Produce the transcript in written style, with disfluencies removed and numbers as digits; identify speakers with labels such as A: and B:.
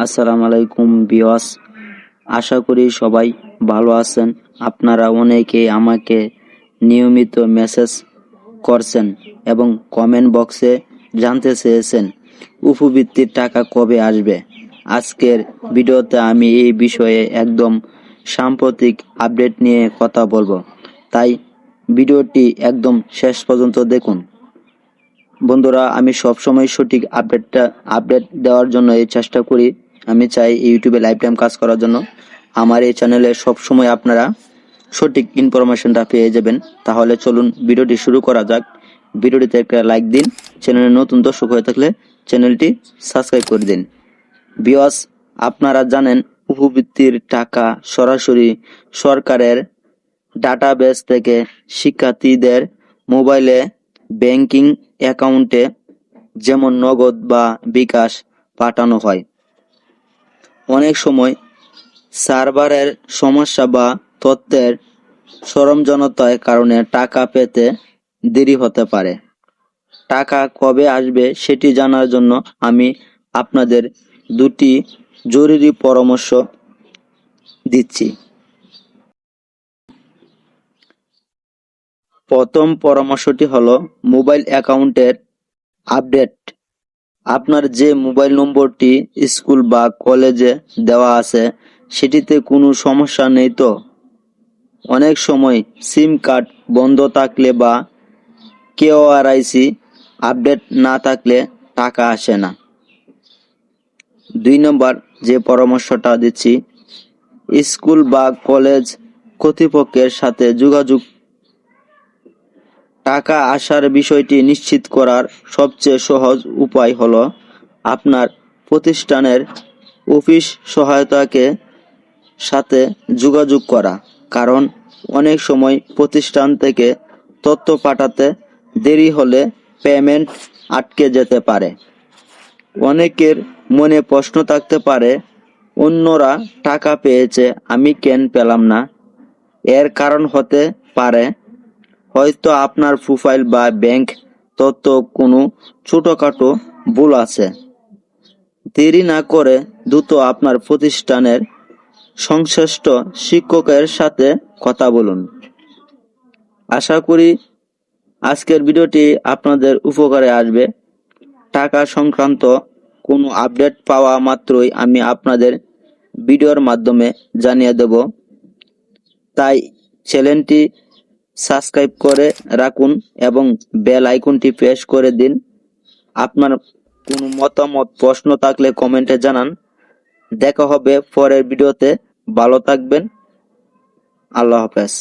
A: আসসালামু আলাইকুম ভিউয়ার্স, আশা করি সবাই ভালো আছেন। আপনারা অনেকেই আমাকে নিয়মিত মেসেজ করছেন এবং কমেন্ট বক্সে জানতে চেয়েছেন উপবৃত্তির টাকা কবে আসবে। আজকের ভিডিওতে আমি এই বিষয়ে একদম সাম্প্রতিক আপডেট নিয়ে কথা বলবো, তাই ভিডিওটি একদম শেষ পর্যন্ত দেখুন। বন্ধুরা, আমি সবসময় সঠিক আপডেট দেওয়ার জন্য এই চেষ্টা করি। আমি চাই ইউটিউবে লাইফ টাইম কাজ করার জন্য। আমার এই চ্যানেলে সবসময় আপনারা সঠিক ইনফরমেশনটা পেয়ে যাবেন। তাহলে চলুন ভিডিওটি শুরু করা যাক। ভিডিওটিতে একটা লাইক দিন, চ্যানেলে নতুন দর্শক হয়ে থাকলে চ্যানেলটি সাবস্ক্রাইব করে দিন। ভিউয়ার্স, আপনারা জানেন উপবৃত্তির টাকা সরাসরি সরকারের ডাটাবেস থেকে শিক্ষার্থীদের মোবাইলে ব্যাংকিং অ্যাকাউন্টে যেমন নগদ বা বিকাশ পাঠানো হয়। অনেক সময় সার্ভারের সমস্যা বা তথ্যের সরঞ্জামতার কারণে টাকা পেতে দেরি হতে পারে। টাকা কবে আসবে সেটি জানার জন্য আমি আপনাদের দুটি জরুরি পরামর্শ দিচ্ছি। প্রথম পরামর্শটি হলো মোবাইল অ্যাকাউন্টের আপডেট। আপনার যে মোবাইল নম্বরটি স্কুল বা কলেজে দেওয়া আছে সেটিতে কোনো সমস্যা নেই তো? অনেক সময় সিম কার্ড বন্ধ থাকলে বা কেওআরআইসি আপডেট না থাকলে টাকা আসে না। 2 নম্বর যে পরামর্শটা দিচ্ছি, স্কুল বা কলেজ কর্তৃপক্ষের সাথে যোগাযোগ। টাকা আসার বিষয়টি নিশ্চিত করার সবচেয়ে সহজ উপায় হলো আপনার প্রতিষ্ঠানের অফিস সহায়তাকে সাথে যোগাযোগ করা, কারণ অনেক সময় প্রতিষ্ঠান থেকে তথ্য পাঠাতে দেরি হলে পেমেন্ট আটকে যেতে পারে। অনেকের মনে প্রশ্ন থাকতে পারে, অন্যরা টাকা পেয়েছে আমি কেন পেলাম না? এর কারণ হতে পারে হয়তো আপনার প্রোফাইল বা ব্যাংক তথ্য কোনো ছোটখাটো ভুল আছে। দেরি না করে দ্রুত আপনার প্রতিষ্ঠানের সংশ্লিষ্ট শিক্ষকের সাথে কথা বলুন। আশা করি আজকের ভিডিওটি আপনাদের উপকারে আসবে। টাকা সংক্রান্ত কোনো আপডেট পাওয়া মাত্রই আমি আপনাদের ভিডিওর মাধ্যমে জানিয়ে দেব, তাই চ্যানেলটি সাবস্ক্রাইব করে রাখুন এবং বেল আইকনটি প্রেস করে দিন। আপনার কোনো মতামত প্রশ্ন থাকলে কমেন্টে জানান। দেখা হবে পরের ভিডিওতে। ভালো থাকবেন। আল্লাহ হাফেজ।